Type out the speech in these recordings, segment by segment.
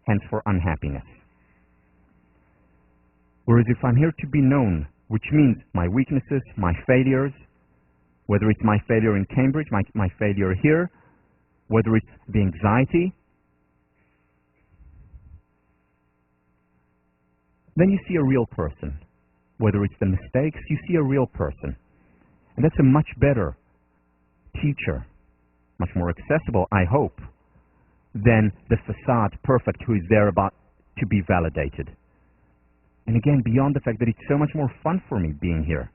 hence for unhappiness. Whereas if I'm here to be known, which means my weaknesses, my failures, whether it's my failure in Cambridge, my failure here, whether it's the anxiety, then you see a real person. Whether it's the mistakes, you see a real person. And that's a much better teacher, much more accessible, I hope, than the facade perfect who is there about to be validated. And again, beyond the fact that it's so much more fun for me being here,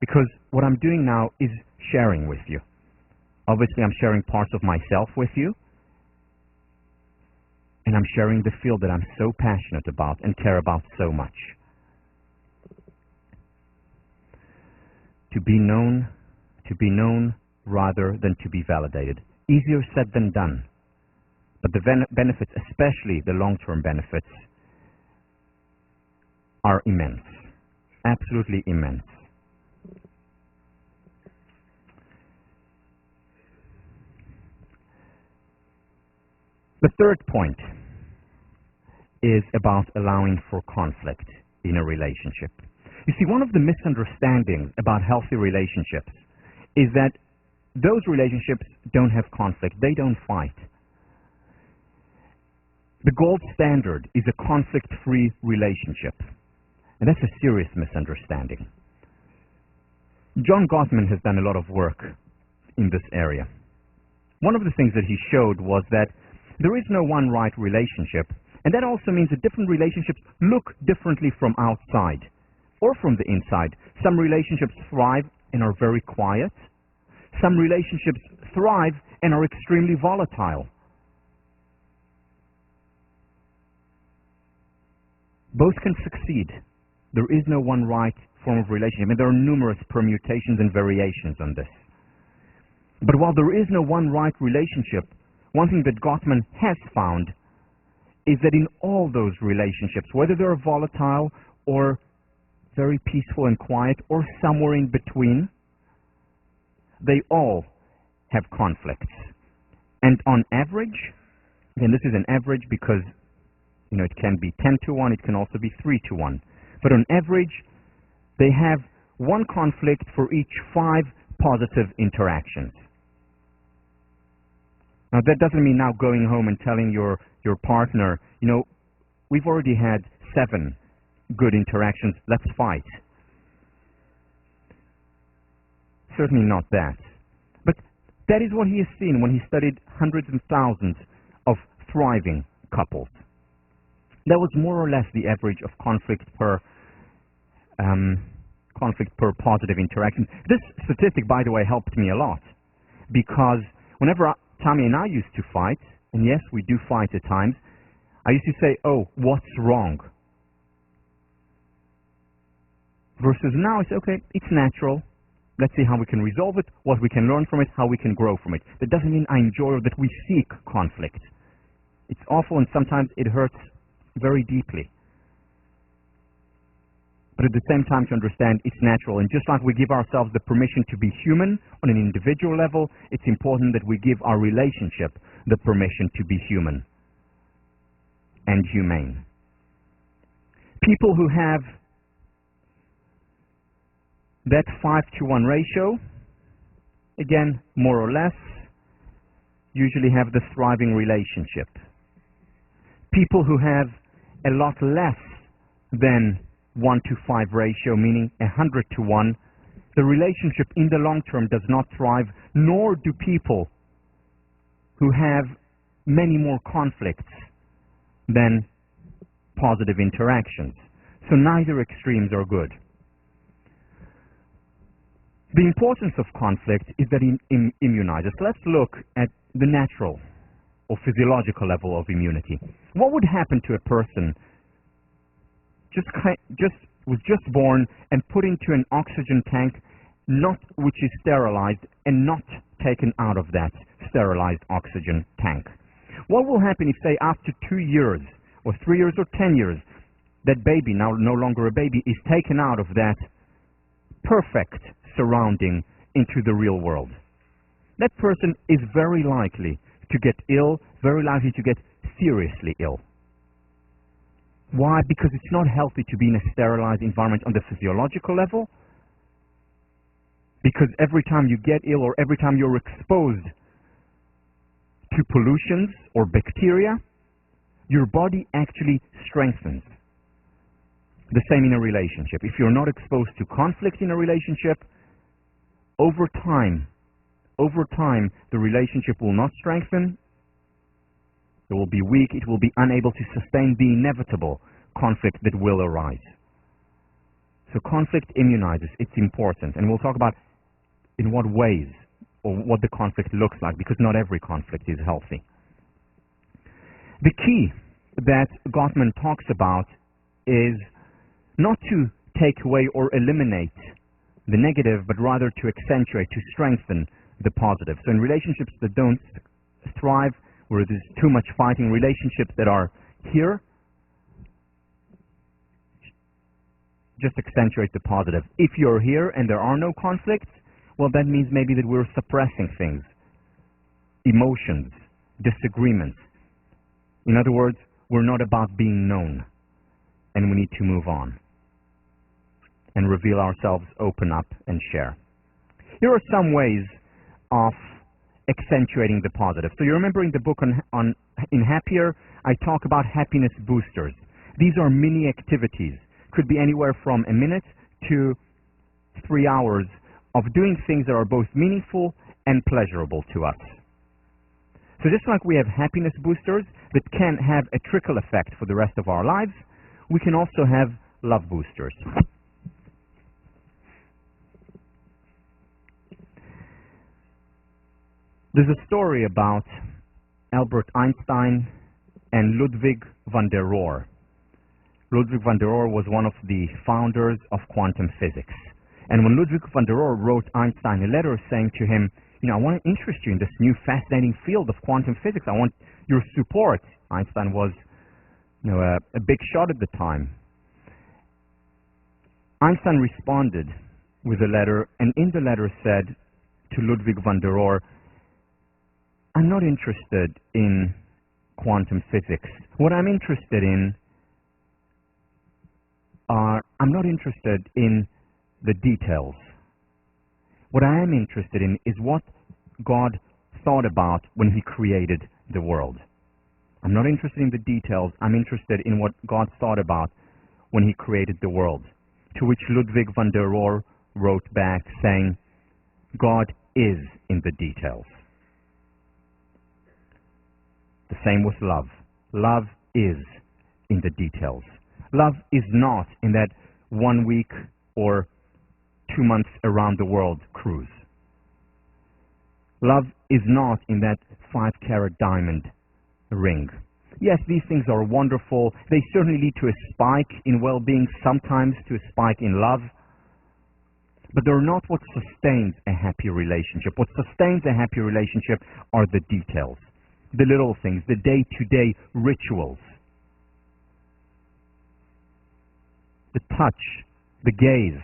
because what I'm doing now is sharing with you. Obviously, I'm sharing parts of myself with you, and I'm sharing the field that I'm so passionate about and care about so much. To be known rather than to be validated. Easier said than done. But the benefits, especially the long-term benefits, are immense. Absolutely immense. The third point is about allowing for conflict in a relationship. You see, one of the misunderstandings about healthy relationships is that those relationships don't have conflict. They don't fight. The gold standard is a conflict-free relationship. And that's a serious misunderstanding. John Gottman has done a lot of work in this area. One of the things that he showed was that there is no one right relationship, and that also means that different relationships look differently from outside or from the inside. Some relationships thrive and are very quiet. Some relationships thrive and are extremely volatile. Both can succeed. There is no one right form of relationship, and there are numerous permutations and variations on this. But while there is no one right relationship, one thing that Gottman has found is that in all those relationships, whether they're volatile or very peaceful and quiet or somewhere in between, they all have conflicts. And on average, again, this is an average because it can be 10 to 1, it can also be 3 to 1. But on average, they have one conflict for each 5 positive interactions. Now, that doesn't mean now going home and telling your partner, we've already had 7 good interactions, let's fight. Certainly not that. But that is what he has seen when he studied hundreds and thousands of thriving couples. That was more or less the average of conflict per positive interaction. This statistic, by the way, helped me a lot, because whenever Tommy and I used to fight, and yes, we do fight at times, I used to say, oh, what's wrong? Versus now, I say, okay, it's natural. Let's see how we can resolve it, what we can learn from it, how we can grow from it. That doesn't mean I enjoy or that we seek conflict. It's awful, and sometimes it hurts very deeply. But at the same time, to understand it's natural. And just like we give ourselves the permission to be human on an individual level, it's important that we give our relationship the permission to be human and humane. People who have that 5 to 1 ratio, again, more or less, usually have the thriving relationship. People who have a lot less than 1 to 5 ratio, meaning 100 to 1, the relationship in the long term does not thrive, nor do people who have many more conflicts than positive interactions. So neither extremes are good. The importance of conflict is that it immunizes. Let's look at the natural or physiological level of immunity. What would happen to a person was just born and put into an oxygen tank, which is sterilized and not taken out of that sterilized oxygen tank? What will happen if, say, after 2 years or 3 years or 10 years, that baby, now no longer a baby, is taken out of that perfect surrounding into the real world? That person is very likely to get ill, very likely to get seriously ill. Why? Because it's not healthy to be in a sterilized environment on the physiological level. Because every time you get ill or every time you're exposed to pollutions or bacteria, your body actually strengthens. The same in a relationship. If you're not exposed to conflict in a relationship, over time, the relationship will not strengthen. It will be weak. It will be unable to sustain the inevitable conflict that will arise. So conflict immunizes. It's important. And we'll talk about in what ways or what the conflict looks like, because not every conflict is healthy. The key that Gottman talks about is not to take away or eliminate the negative, but rather to accentuate, to strengthen the positive. So in relationships that don't thrive, where there's too much fighting, relationships that are here, just accentuate the positive. If you're here and there are no conflicts, well, that means maybe that we're suppressing things, emotions, disagreements. In other words, we're not about being known, and we need to move on and reveal ourselves, open up, and share. Here are some ways of accentuating the positive. So you remember in the book in Happier, I talk about happiness boosters. These are mini activities. Could be anywhere from a minute to 3 hours of doing things that are both meaningful and pleasurable to us. So just like we have happiness boosters that can have a trickle effect for the rest of our lives, we can also have love boosters. There's a story about Albert Einstein and Ludwig van der Rohe. Ludwig van der Rohe was one of the founders of quantum physics. And when Ludwig van der Rohe wrote Einstein a letter saying to him, I want to interest you in this new fascinating field of quantum physics. I want your support. Einstein was a big shot at the time. Einstein responded with a letter, and in the letter said to Ludwig van der Rohe, I'm not interested in quantum physics. What I'm interested in I'm not interested in the details. What I am interested in is what God thought about when He created the world. I'm not interested in the details. I'm interested in what God thought about when He created the world. To which Ludwig van der Rohe wrote back saying, God is in the details. The same with love. Love is in the details. Love is not in that 1 week or 2 months around the world cruise. Love is not in that 5-carat diamond ring. Yes, these things are wonderful. They certainly lead to a spike in well-being, sometimes to a spike in love. But they're not what sustains a happy relationship. What sustains a happy relationship are the details, the little things, the day-to-day rituals, the touch, the gaze,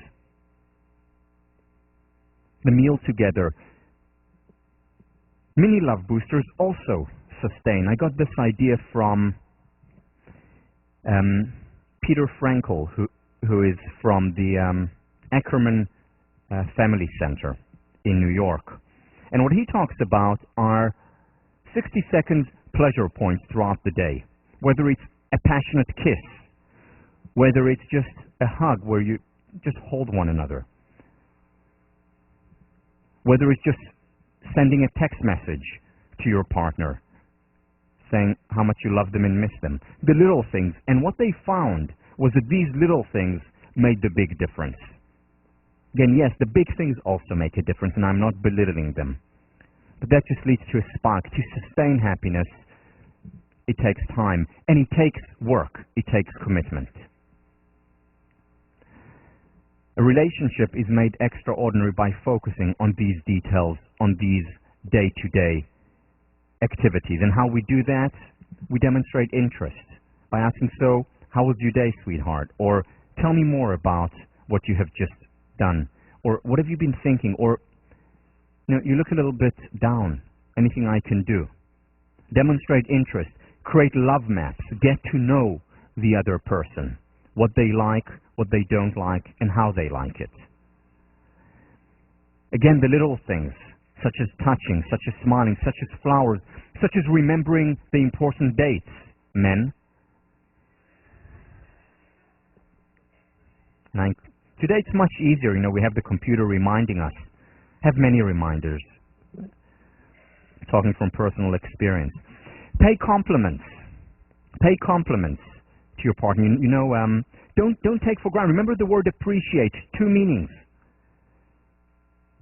the meal together. Mini love boosters also sustain. I got this idea from Peter Frankel, who is from the Ackerman Family Center in New York. And what he talks about are 60-second pleasure points throughout the day, whether it's a passionate kiss, whether it's just a hug where you just hold one another, whether it's just sending a text message to your partner saying how much you love them and miss them. The little things. And what they found was that these little things made the big difference. Again, yes, the big things also make a difference, and I'm not belittling them. But that just leads to a spark. To sustain happiness, it takes time, and it takes work. It takes commitment. A relationship is made extraordinary by focusing on these details, on these day-to-day activities. And how we do that, we demonstrate interest by asking, so, how was your day, sweetheart? Or, tell me more about what you have just done. Or, what have you been thinking? Or, you look a little bit down. Anything I can do? Demonstrate interest. Create love maps. Get to know the other person, what they like, what they don't like, and how they like it. Again, the little things, such as touching, such as smiling, such as flowers, such as remembering the important dates, men. Today it's much easier, we have the computer reminding us. Have many reminders. Talking from personal experience. Pay compliments. Pay compliments to your partner. Don't take for granted. Remember the word appreciate. Two meanings.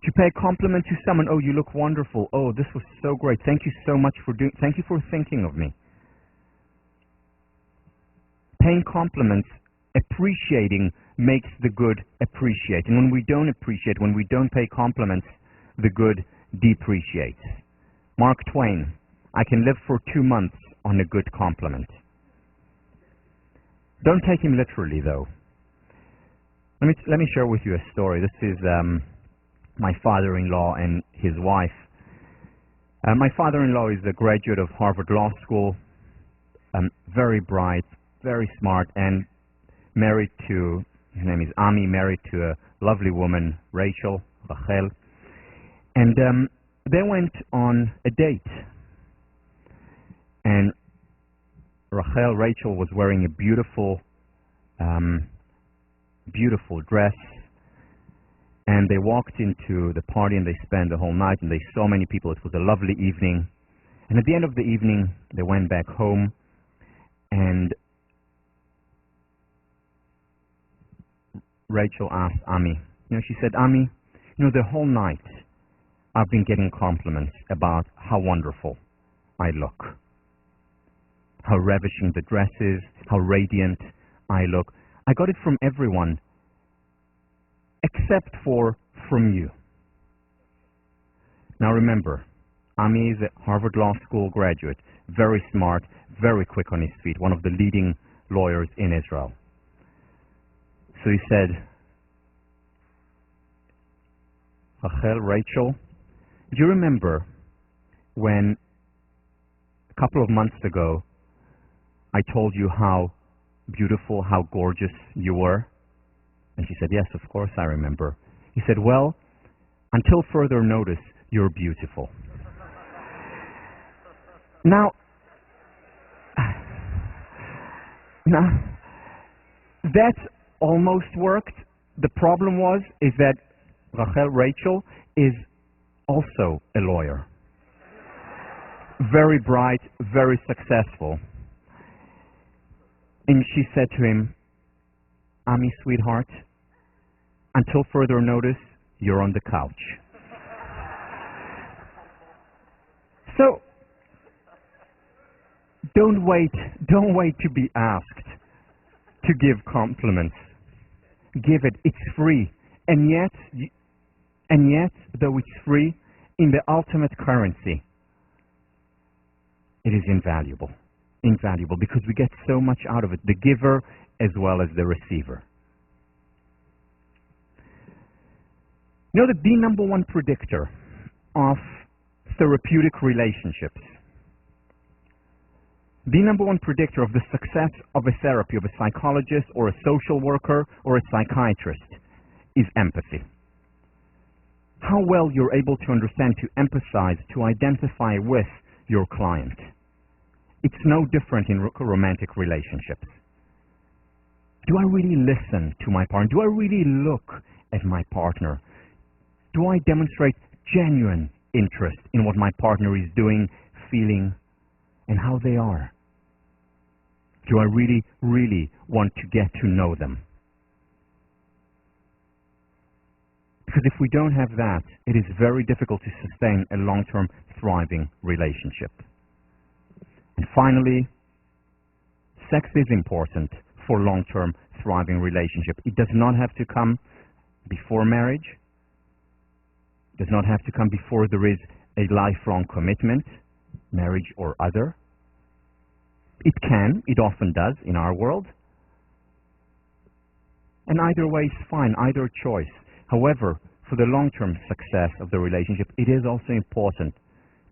To pay a compliment to someone, oh, you look wonderful. Oh, this was so great. Thank you so much for thank you for thinking of me. Paying compliments, appreciating, makes the good appreciate. And when we don't appreciate, when we don't pay compliments, the good depreciates. Mark Twain, I can live for 2 months on a good compliment. Don't take him literally, though. Let me share with you a story. This is my father-in-law and his wife. My father-in-law is a graduate of Harvard Law School, very bright, very smart, and married to, her name is Ami, married to a lovely woman, Rachel. And they went on a date. And Rachel was wearing a beautiful dress. And they walked into the party and they spent the whole night and they saw many people. It was a lovely evening. And at the end of the evening, they went back home. And Rachel asked Ami, she said, Ami, the whole night I've been getting compliments about how wonderful I look, how ravishing the dress is, how radiant I look. I got it from everyone except from you. Now remember, Ami is a Harvard Law School graduate, very smart, very quick on his feet, one of the leading lawyers in Israel. So he said, Rachel, do you remember when a couple of months ago I told you how beautiful, how gorgeous you were? And she said, yes, of course I remember. He said, well, until further notice, you're beautiful. Now, that almost worked. The problem is that Rachel is also a lawyer. Very bright, very successful. And she said to him, Ami, sweetheart, until further notice, you're on the couch. So, don't wait to be asked to give compliments. Give it, it's free. And yet, though it's free, in the ultimate currency, it is invaluable. Invaluable, because we get so much out of it, the giver as well as the receiver. The number one predictor of therapeutic relationships, the number one predictor of the success of a therapy, of a psychologist or a social worker or a psychiatrist, is empathy. How well you're able to understand, to empathize, to identify with your client. It's no different in romantic relationships. Do I really listen to my partner? Do I really look at my partner? Do I demonstrate genuine interest in what my partner is doing, feeling, and how they are? Do I really, really want to get to know them? Because if we don't have that, it is very difficult to sustain a long-term, thriving relationship. And finally, sex is important for long-term, thriving relationship. It does not have to come before marriage. It does not have to come before there is a lifelong commitment, marriage or other. It can, it often does in our world. And either way is fine, either choice. However, for the long-term success of the relationship, it is also important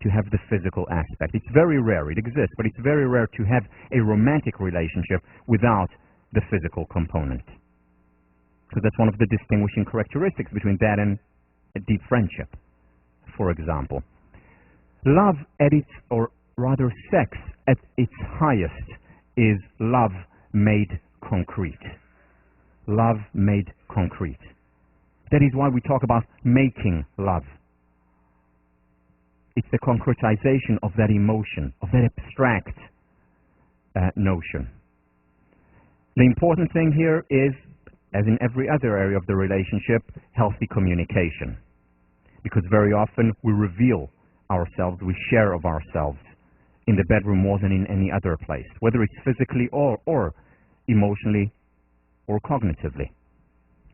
to have the physical aspect. It's very rare. It exists, but it's very rare to have a romantic relationship without the physical component. So that's one of the distinguishing characteristics between that and a deep friendship, for example. Love at its, or rather sex at its highest, is love made concrete. Love made concrete. That is why we talk about making love. It's the concretization of that emotion, of that abstract notion. The important thing here is, as in every other area of the relationship, healthy communication. Because very often we reveal ourselves, we share of ourselves in the bedroom more than in any other place, whether it's physically or emotionally or cognitively.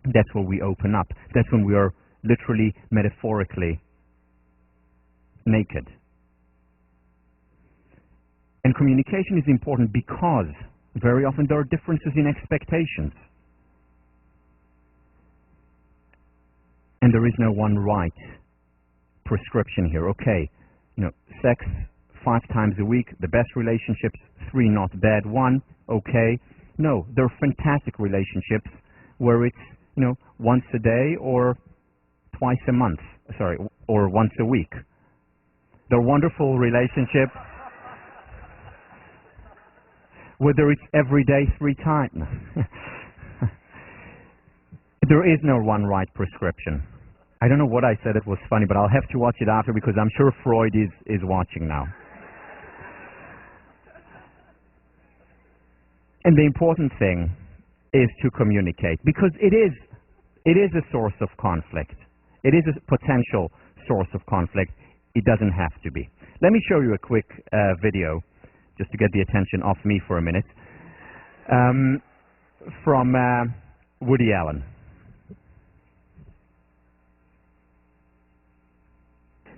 That's where we open up. That's when we are literally, metaphorically naked. And communication is important because very often there are differences in expectations. And there is no one right prescription here. Okay, sex 5 times a week, the best relationships, 3 not bad, 1, okay. No, there are fantastic relationships where it's, once a day or twice a month, or once a week. They're wonderful relationships, whether it's every day 3 times. There is no one right prescription. I don't know what I said that was funny, but I'll have to watch it after because I'm sure Freud is watching now. And the important thing is to communicate, because it is a source of conflict. It is a potential source of conflict. It doesn't have to be. Let me show you a quick video, just to get the attention off me for a minute, from Woody Allen.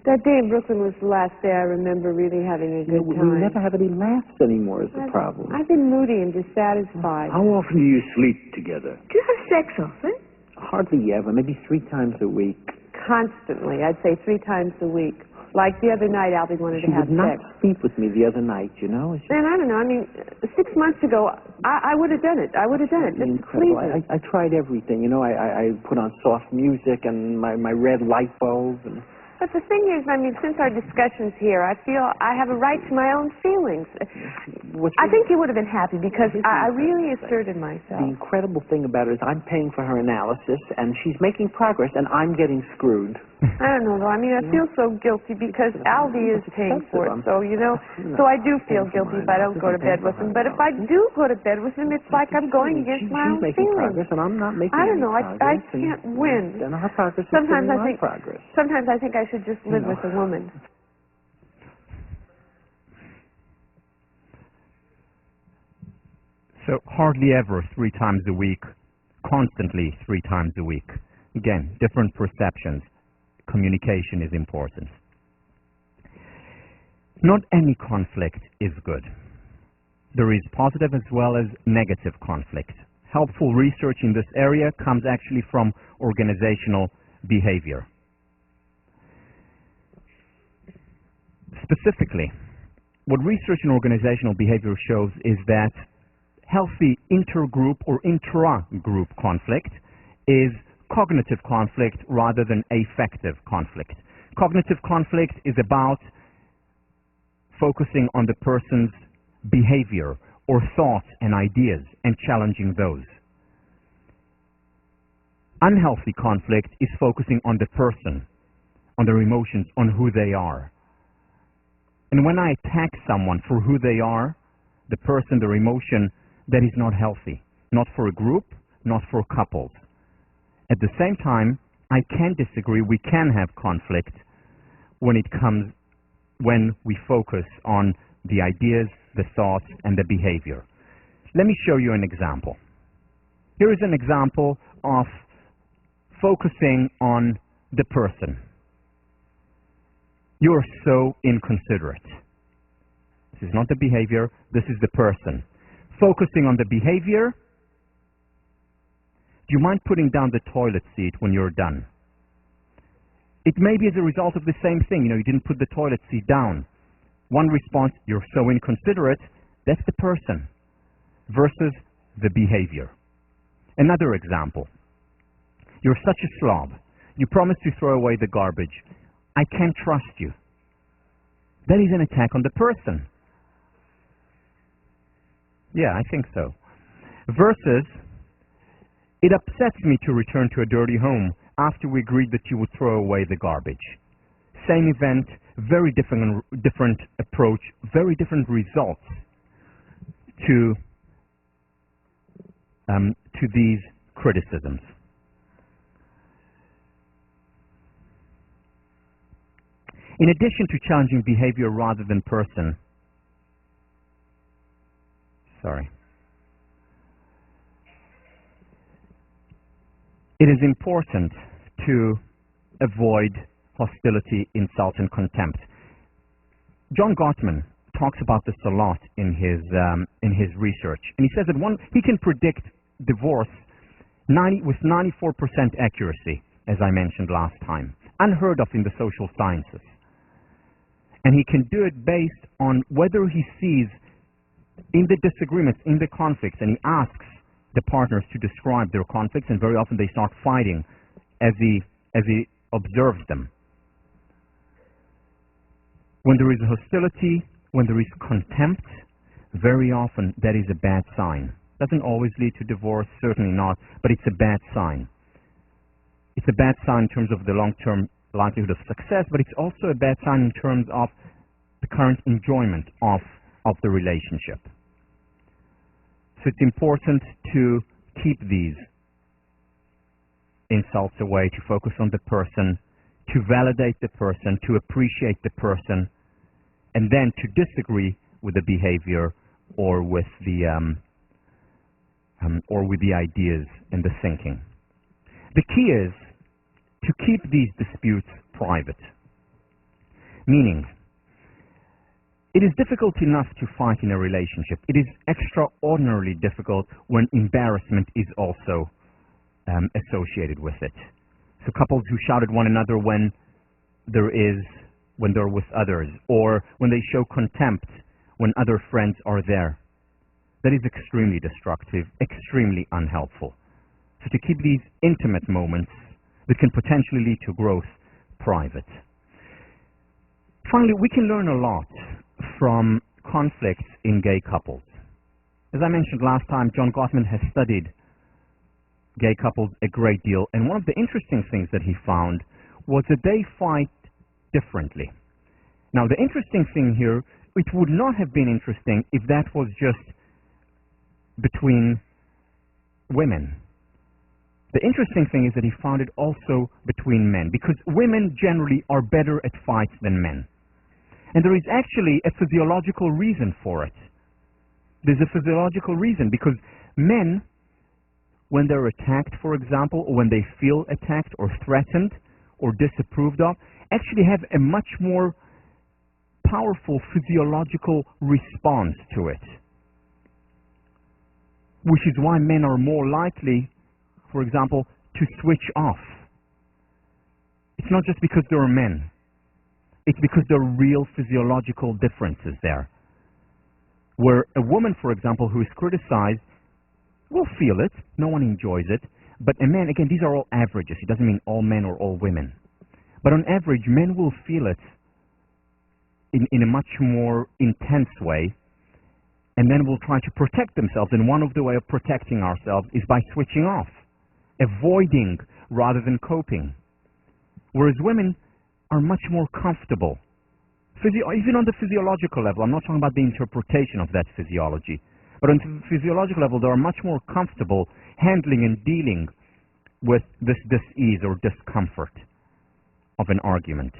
That day in Brooklyn was the last day I remember really having a good time. We never have any laughs anymore is the problem. I've been moody and dissatisfied. How often do you sleep together? Do you have sex often? Hardly ever, maybe 3 times a week. Constantly. I'd say 3 times a week. Like the other night, Albie wanted to have sex. She would not sleep with me the other night, And I don't know. 6 months ago, I would have done it. I would have done it. Just please. I tried everything. I put on soft music and my red light bulbs. But the thing is, since our discussions here, I feel I have a right to my own feelings. I think you would have been happy because I really asserted myself. The incredible thing about it is I'm paying for her analysis, and she's making progress, and I'm getting screwed. I don't know, though. I feel so guilty because Albie is paying for it. So, so I do feel guilty if I don't go to bed with him. But if I do go to bed with him, it's like I'm going against my own feelings. She's making progress, and I'm not making I don't know. I progress. can't win. And her progress is Sometimes I think progress. Sometimes I think I should just live with a woman. So hardly ever 3 times a week, constantly 3 times a week. Again, different perceptions. Communication is important. Not any conflict is good. There is positive as well as negative conflict. Helpful research in this area comes actually from organizational behavior. Specifically, what research in organizational behavior shows is that healthy intergroup or intra-group conflict is cognitive conflict rather than affective conflict. Cognitive conflict is about focusing on the person's behavior or thoughts and ideas and challenging those. Unhealthy conflict is focusing on the person, on their emotions, on who they are. And when I attack someone for who they are, the person, their emotion, that is not healthy. Not for a group, not for couples. At the same time, I can disagree, we can have conflict when we focus on the ideas, the thoughts, and the behavior. Let me show you an example. Here is an example of focusing on the person. You are so inconsiderate. This is not the behavior, this is the person. Focusing on the behavior. Do you mind putting down the toilet seat when you're done? It may be as a result of the same thing. You didn't put the toilet seat down. One response, you're so inconsiderate. That's the person versus the behavior. Another example. You're such a slob. You promised to throw away the garbage. I can't trust you. That is an attack on the person. Yeah, I think so. Versus, it upsets me to return to a dirty home after we agreed that you would throw away the garbage. Same event, very different approach, very different results to these criticisms. In addition to challenging behavior rather than person, it is important to avoid hostility, insult, and contempt. John Gottman talks about this a lot in his research, and he says that he can predict divorce with 94% accuracy, as I mentioned last time, unheard of in the social sciences. And he can do it based on whether he sees in the disagreements, in the conflicts, and he asks the partners to describe their conflicts, and very often they start fighting as he observes them. When there is hostility, when there is contempt, very often that is a bad sign. Doesn't always lead to divorce, certainly not, but it's a bad sign. It's a bad sign in terms of the long-term likelihood of success, but it's also a bad sign in terms of the current enjoyment of the relationship. So it's important to keep these insults away, to focus on the person, to validate the person, to appreciate the person, and then to disagree with the behavior or with the ideas and the thinking. The key is to keep these disputes private. Meaning, it is difficult enough to fight in a relationship. It is extraordinarily difficult when embarrassment is also associated with it. So couples who shout at one another when they're with others, or when they show contempt when other friends are there, that is extremely destructive, extremely unhelpful. So to keep these intimate moments that can potentially lead to growth private. Finally, we can learn a lot from conflicts in gay couples. As I mentioned last time, John Gottman has studied gay couples a great deal, and one of the interesting things that he found was that they fight differently. Now, the interesting thing here, it would not have been interesting if that was just between women. The interesting thing is that he found it also between men, because women generally are better at fights than men. And there is actually a physiological reason for it. There's a physiological reason, because men, when they're attacked, for example, or when they feel attacked or threatened or disapproved of, actually have a much more powerful physiological response to it. Which is why men are more likely, for example, to switch off. It's not just because they're men. It's because there are real physiological differences there. Where a woman, for example, who is criticized will feel it. No one enjoys it. But a man, again, these are all averages. It doesn't mean all men or all women. But on average, men will feel it in a much more intense way, and then will try to protect themselves. And one of the way of protecting ourselves is by switching off, avoiding rather than coping. Whereas women are much more comfortable. Even on the physiological level, I'm not talking about the interpretation of that physiology, but on the physiological level, they are much more comfortable handling and dealing with this dis-ease or discomfort of an argument.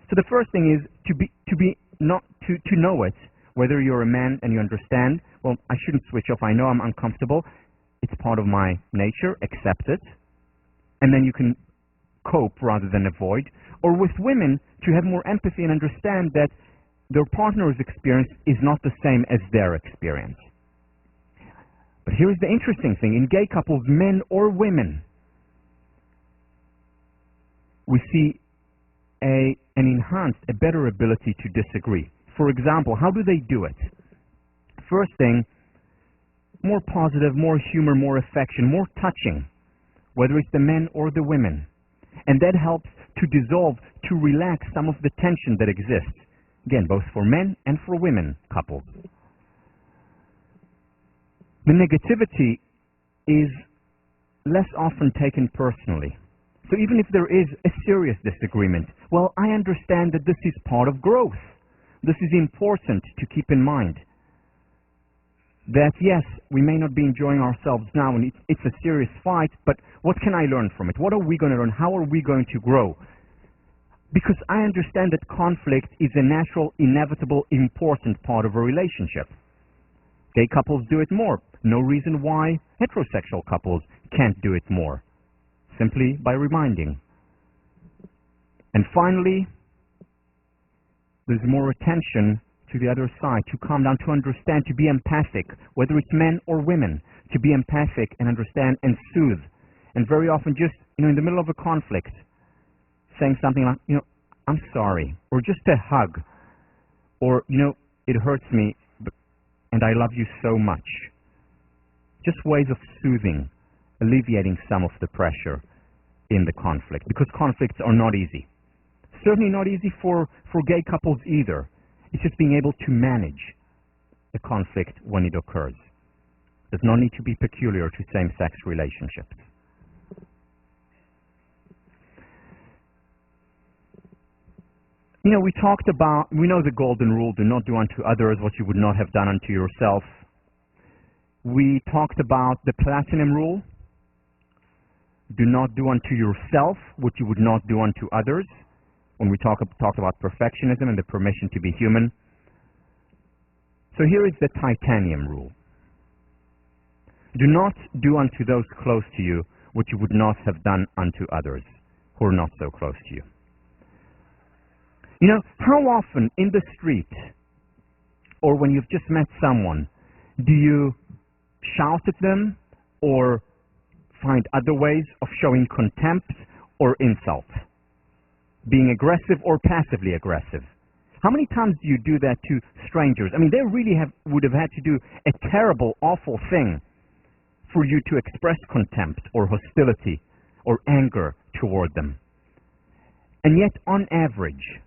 So the first thing is to know it, whether you're a man and you understand, well, I shouldn't switch off, I know I'm uncomfortable, it's part of my nature, accept it, and then you can cope rather than avoid. Or with women, to have more empathy and understand that their partner's experience is not the same as their experience. But here's the interesting thing. In gay couples, men or women, we see an enhanced, a better ability to disagree. For example, how do they do it? First thing, more positive, more humor, more affection, more touching, whether it's the men or the women. And that helps to dissolve, to relax some of the tension that exists. Again, both for men and for women couples. The negativity is less often taken personally. So even if there is a serious disagreement, well, I understand that this is part of growth. This is important to keep in mind. That yes, we may not be enjoying ourselves now and it's a serious fight, but what can I learn from it? What are we going to learn? How are we going to grow? Because I understand that conflict is a natural, inevitable, important part of a relationship. Gay couples do it more. No reason why heterosexual couples can't do it more. Simply by reminding. And finally, there's more attention to the other side, to calm down, to understand, to be empathic, whether it's men or women, to be empathic and understand and soothe. And very often just, in the middle of a conflict, saying something like, I'm sorry, or just a hug, or, it hurts me, and I love you so much. Just ways of soothing, alleviating some of the pressure in the conflict, because conflicts are not easy. Certainly not easy for gay couples either. It's just being able to manage the conflict when it occurs. Does not need to be peculiar to same-sex relationships. We know the golden rule, do not do unto others what you would not have done unto yourself. We talked about the platinum rule, do not do unto yourself what you would not do unto others, when we talked about perfectionism and the permission to be human. So here is the titanium rule. Do not do unto those close to you what you would not have done unto others who are not so close to you. How often in the street or when you've just met someone do you shout at them or find other ways of showing contempt or insult? Being aggressive or passively aggressive? How many times do you do that to strangers? They really would have had to do a terrible, awful thing for you to express contempt or hostility or anger toward them. And yet, on average,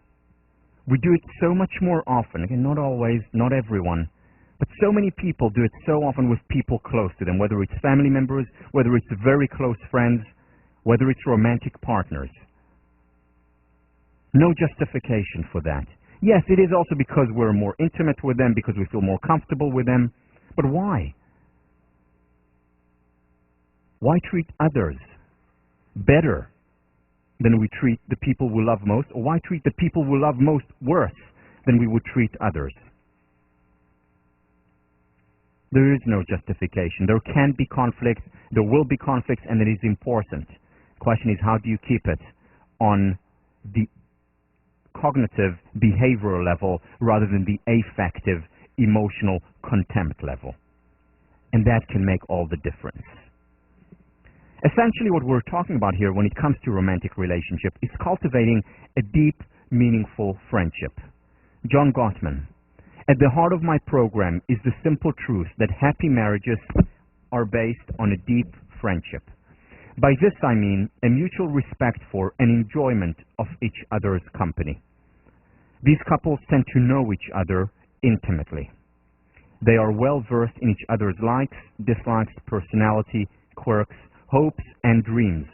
we do it so much more often. Again, not always, not everyone, but so many people do it so often with people close to them, whether it's family members, whether it's very close friends, whether it's romantic partners. No justification for that. Yes, it is also because we're more intimate with them, because we feel more comfortable with them. But why? Why treat others better than we treat the people we love most? Or why treat the people we love most worse than we would treat others? There is no justification. There can be conflict, there will be conflict, and it is important. The question is, how do you keep it on the cognitive, behavioral level rather than the affective, emotional contempt level? And that can make all the difference. Essentially, what we're talking about here when it comes to romantic relationship is cultivating a deep, meaningful friendship. John Gottman: at the heart of my program is the simple truth that happy marriages are based on a deep friendship. By this I mean a mutual respect for and enjoyment of each other's company. These couples tend to know each other intimately. They are well versed in each other's likes, dislikes, personality, quirks, hopes, and dreams.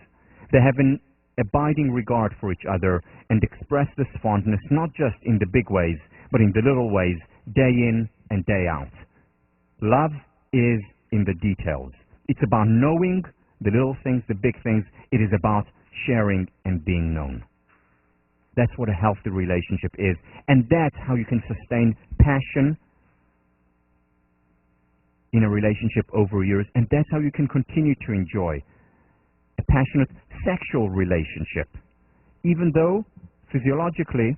They have an abiding regard for each other and express this fondness not just in the big ways, but in the little ways, day in and day out. Love is in the details. It's about knowing the little things, the big things. It is about sharing and being known. That's what a healthy relationship is. And that's how you can sustain passion in a relationship over years. And that's how you can continue to enjoy a passionate sexual relationship. Even though physiologically,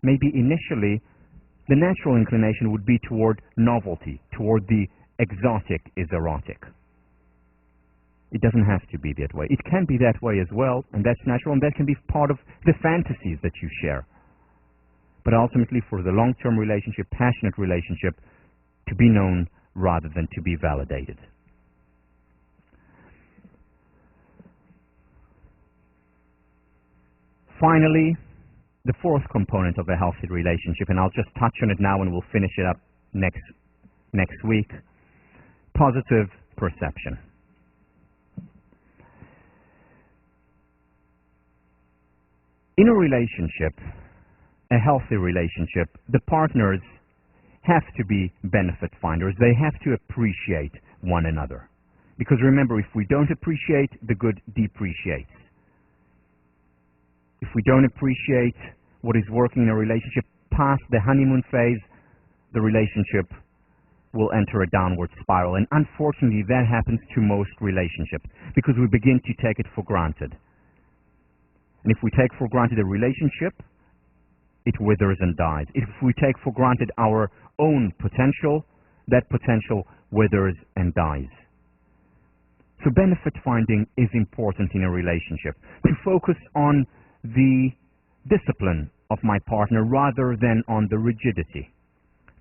maybe initially, the natural inclination would be toward novelty, toward the exotic is erotic. It doesn't have to be that way. It can be that way as well, and that's natural, and that can be part of the fantasies that you share. But ultimately, for the long-term relationship, passionate relationship, to be known rather than to be validated. Finally, the fourth component of a healthy relationship, and I'll just touch on it now and we'll finish it up next week, positive perception. In a relationship, a healthy relationship, the partners have to be benefit finders. They have to appreciate one another. Because remember, if we don't appreciate, the good depreciates. If we don't appreciate what is working in a relationship past the honeymoon phase, the relationship will enter a downward spiral. And unfortunately, that happens to most relationships because we begin to take it for granted. And if we take for granted a relationship, it withers and dies. If we take for granted our own potential, that potential withers and dies. So benefit finding is important in a relationship. To focus on the discipline of my partner rather than on the rigidity.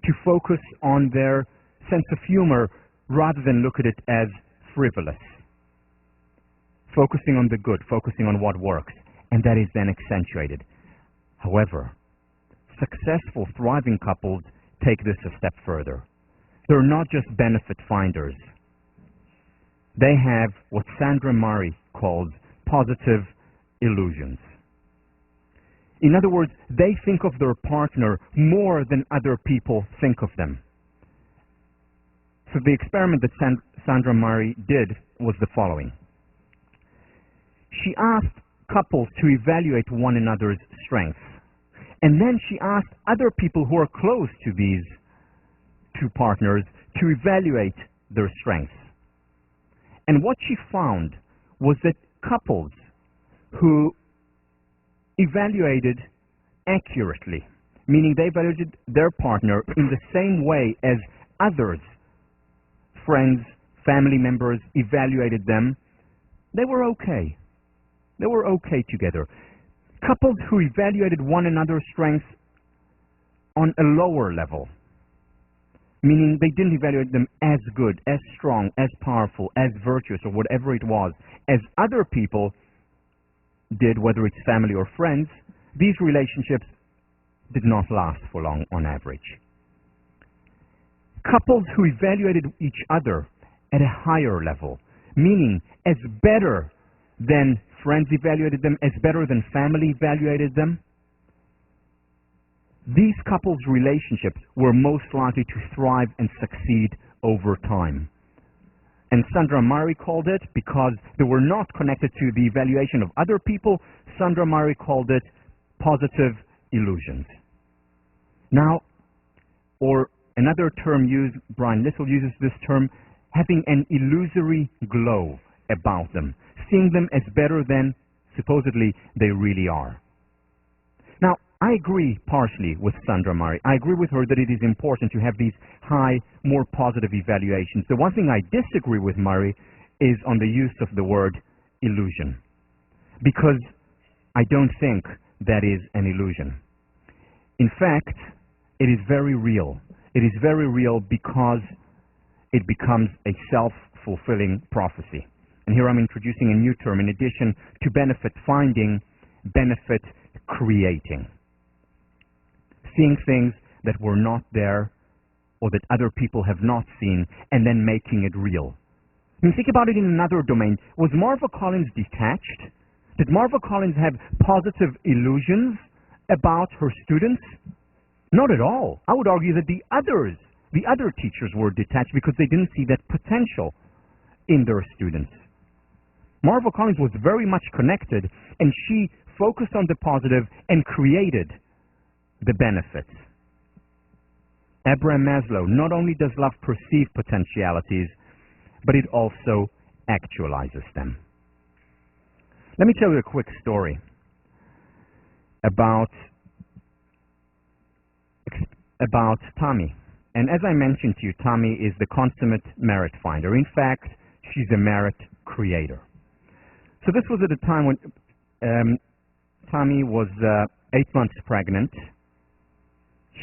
To focus on their sense of humor rather than look at it as frivolous. Focusing on the good, focusing on what works, and that is then accentuated. However, successful, thriving couples take this a step further. They're not just benefit finders. They have what Sandra Murray calls positive illusions. In other words, they think of their partner more than other people think of them. So the experiment that Sandra Murray did was the following. She asked couples to evaluate one another's strengths. And then she asked other people who are close to these two partners to evaluate their strengths. And what she found was that couples who evaluated accurately, meaning they evaluated their partner in the same way as others, friends, family members, evaluated them, they were okay. They were okay together. Couples who evaluated one another's strengths on a lower level, meaning they didn't evaluate them as good, as strong, as powerful, as virtuous, or whatever it was, as other people did, whether it's family or friends, these relationships did not last for long on average. Couples who evaluated each other at a higher level, meaning as better than friends evaluated them, as better than family evaluated them, these couples' relationships were most likely to thrive and succeed over time. And Sandra Murray called it, because they were not connected to the evaluation of other people, Sandra Murray called it positive illusions. Now, or another term used, Brian Little uses this term, having an illusory glow about them, seeing them as better than supposedly they really are. Now, I agree partially with Sandra Murray. I agree with her that it is important to have these high, more positive evaluations. The one thing I disagree with Murray is on the use of the word illusion, because I don't think that is an illusion. In fact, it is very real. It is very real because it becomes a self-fulfilling prophecy. And here I'm introducing a new term in addition to benefit finding, benefit creating. Seeing things that were not there or that other people have not seen and then making it real. I mean, think about it in another domain. Was Marva Collins detached? Did Marva Collins have positive illusions about her students? Not at all. I would argue that the other teachers were detached because they didn't see that potential in their students. Marva Collins was very much connected, and she focused on the positive and created the benefits. Abraham Maslow, not only does love perceive potentialities, but it also actualizes them. Let me tell you a quick story about Tommy. And as I mentioned to you, Tommy is the consummate merit finder. In fact, she's a merit creator. So this was at a time when Tommy was 8 months pregnant.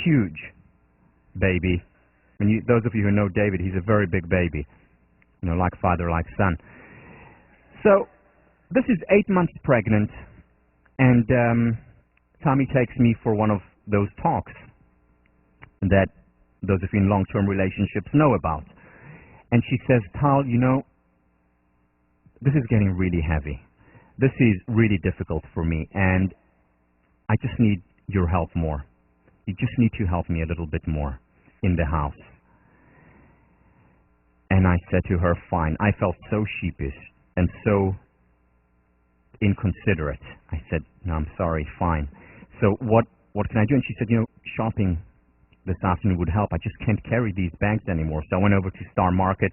Huge baby. Those of you who know David, he's a very big baby. Like father, like son. So this is 8 months pregnant, and Tommy takes me for one of those talks that those of you in long-term relationships know about. And she says, Tal, this is getting really heavy. This is really difficult for me, and I just need your help more. You just need to help me a little bit more in the house. And I said to her, fine. I felt so sheepish and so inconsiderate. I said, no, I'm sorry, fine. So what can I do? And she said, shopping this afternoon would help. I just can't carry these bags anymore. So I went over to Star Market,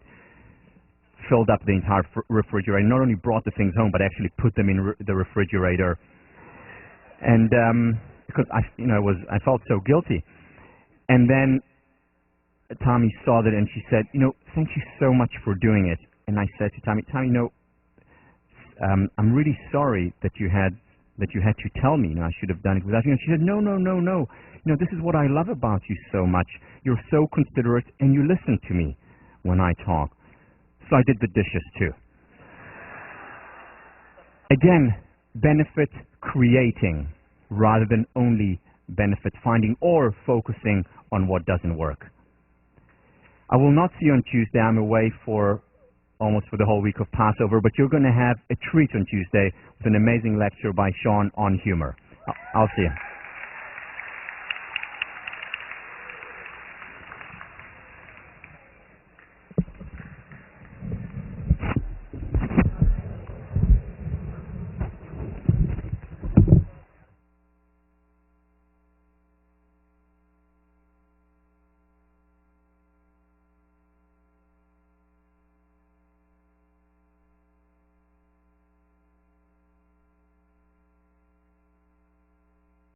filled up the entire refrigerator, not only brought the things home, but actually put them in the refrigerator. And because I felt so guilty. And then Tommy saw that, and she said, thank you so much for doing it. And I said to Tommy, I'm really sorry that you had to tell me. I should have done it without you. And she said, no. This is what I love about you so much. You're so considerate, and you listen to me when I talk. So I did the dishes too. Again, benefit creating rather than only benefit finding or focusing on what doesn't work. I will not see you on Tuesday. I'm away almost for the whole week of Passover, but you're going to have a treat on Tuesday with an amazing lecture by Sean on humor. I'll see you.